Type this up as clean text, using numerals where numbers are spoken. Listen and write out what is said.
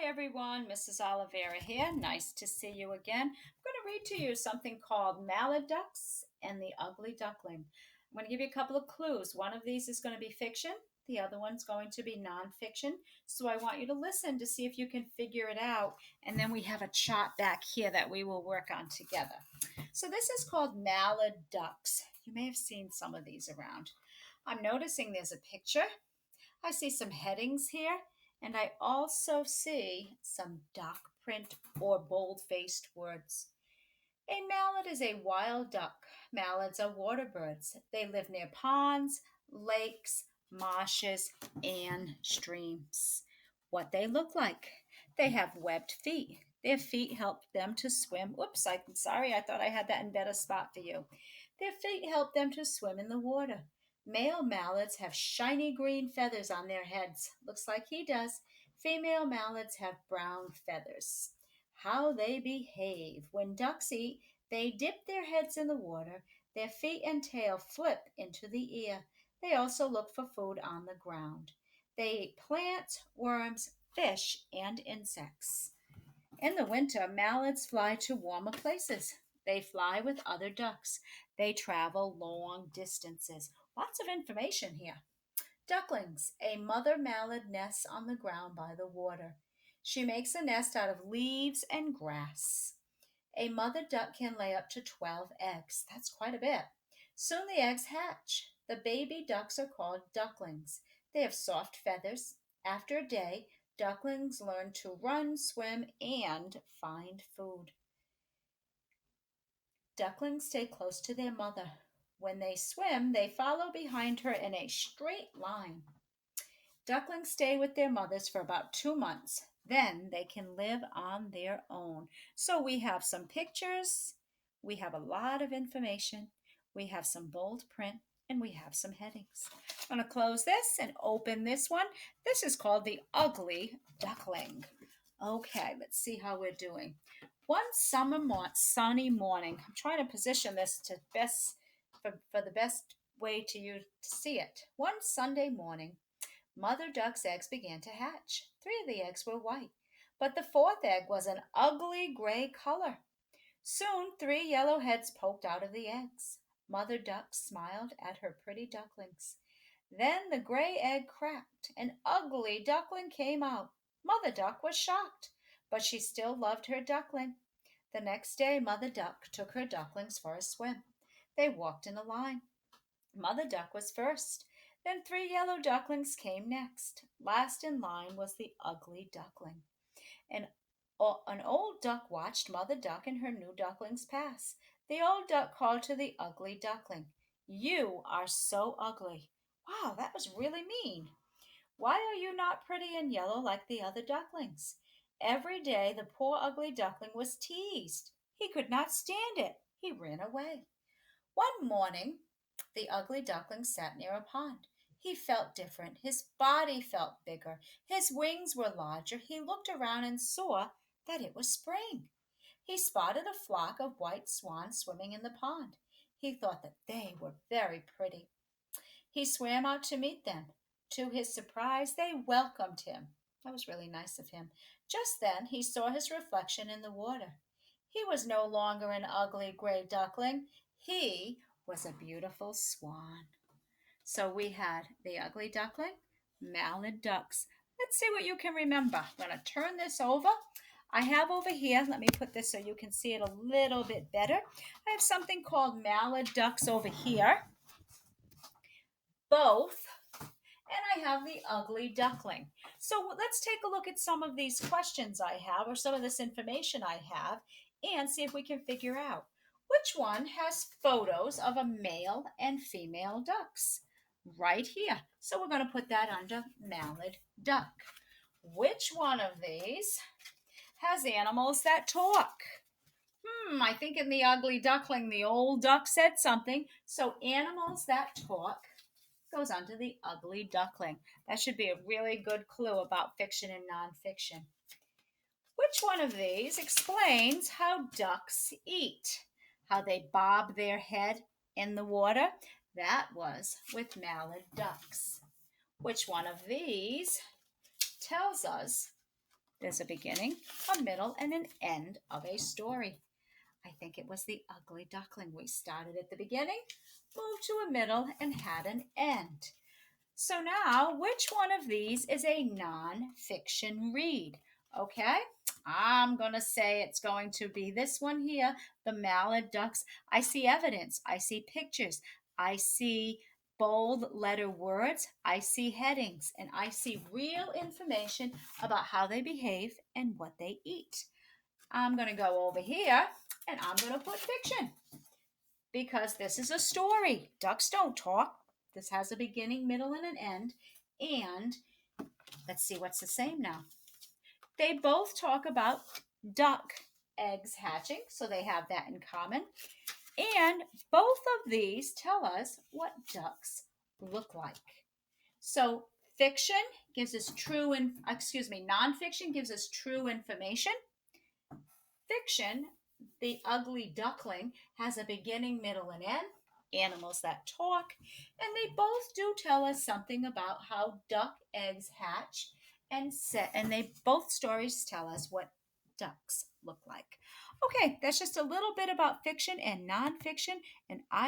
Hi everyone, Mrs. Oliveira here. Nice to see you again. I'm going to read to you something called Mallard Ducks and the Ugly Duckling. I'm going to give you a couple of clues. One of these is going to be fiction, the other one's going to be nonfiction. So I want you to listen to see if you can figure it out. And then we have a chart back here that we will work on together. So this is called Mallard Ducks. You may have seen some of these around. I'm noticing there's a picture. I see some headings here, and I also see some dock print or bold faced words. A mallard is a wild duck. Mallards are water birds. They live near ponds, lakes, marshes, and streams. What they look like? They have webbed feet. Their feet help them to swim. Oops, I'm sorry, I thought I had that in better spot for you. Their feet help them to swim in the water. Male mallards have shiny green feathers on their heads. Looks like he does. Female mallards have brown feathers. How they behave. When ducks eat, they dip their heads in the water. Their feet and tail flip into the ear. They also look for food on the ground. They eat plants, worms, fish, and insects. In the winter, mallards fly to warmer places. They fly with other ducks. They travel long distances. Lots of information here. Ducklings. A mother mallard nests on the ground by the water. She makes a nest out of leaves and grass. A mother duck can lay up to 12 eggs. That's quite a bit. Soon the eggs hatch. The baby ducks are called ducklings. They have soft feathers. After a day, ducklings learn to run, swim, and find food. Ducklings stay close to their mother. When they swim, they follow behind her in a straight line. Ducklings stay with their mothers for about 2 months. Then they can live on their own. So we have some pictures, we have a lot of information, we have some bold print, and we have some headings. I'm going to close this and open this one. This is called the Ugly Duckling. Okay, let's see how we're doing. One sunny morning, I'm trying to position this to best for the best way to you to see it. One Sunday morning, Mother Duck's eggs began to hatch. 3 of the eggs were white, but the 4th egg was an ugly gray color. Soon 3 yellow heads poked out of the eggs. Mother Duck smiled at her pretty ducklings. Then the gray egg cracked. An ugly duckling came out. Mother Duck was shocked, but she still loved her duckling. The next day, Mother Duck took her ducklings for a swim. They walked in a line. Mother Duck was first. Then 3 yellow ducklings came next. Last in line was the ugly duckling. An, an old duck watched Mother Duck and her new ducklings pass. The old duck called to the ugly duckling, "You are so ugly." "Wow, that was really mean." "Why are you not pretty and yellow like the other ducklings?" Every day the poor ugly duckling was teased. He could not stand it. He ran away. One morning, the ugly duckling sat near a pond. He felt different. His body felt bigger. His wings were larger. He looked around and saw that it was spring. He spotted a flock of white swans swimming in the pond. He thought that they were very pretty. He swam out to meet them. To his surprise, they welcomed him. That was really nice of him. Just then, he saw his reflection in the water. He was no longer an ugly gray duckling. He was a beautiful swan. So we had the ugly duckling, mallard ducks. Let's see what you can remember. I'm going to turn this over. I have over here, let me put this so you can see it a little bit better. I have something called mallard ducks over here, both, and I have the ugly duckling. So let's take a look at some of these questions I have, or some of this information I have, and see if we can figure out which one has photos of a male and female ducks. Right here. So we're going to put that under mallard duck. Which one of these has animals that talk? I think in the ugly duckling, the old duck said something. So animals that talk goes under the ugly duckling. That should be a really good clue about fiction and nonfiction. Which one of these explains how ducks eat? How they bob their head in the water? That was with mallard ducks. Which one of these tells us There's a beginning, a middle, and an end of a story. I think it was The Ugly Duckling. We started at the beginning, moved to a middle, and had an end. So now, which one of these is a non-fiction read? Okay, I'm going to say it's going to be this one here, The Mallard Ducks. I see evidence. I see pictures. I see bold letter words. I see headings. And I see real information about how they behave and what they eat. I'm going to go over here and I'm going to put fiction because this is a story. Ducks don't talk. This has a beginning, middle, and an end. And let's see what's the same now. They both talk about duck eggs hatching, so they have that in common. And both of these tell us what ducks look like. So fiction gives us nonfiction gives us true information. Fiction, The Ugly Duckling, has a beginning, middle, and end, animals that talk, and they both do tell us something about how duck eggs hatch and they both stories tell us what ducks look like. Okay, that's just a little bit about fiction and nonfiction, and I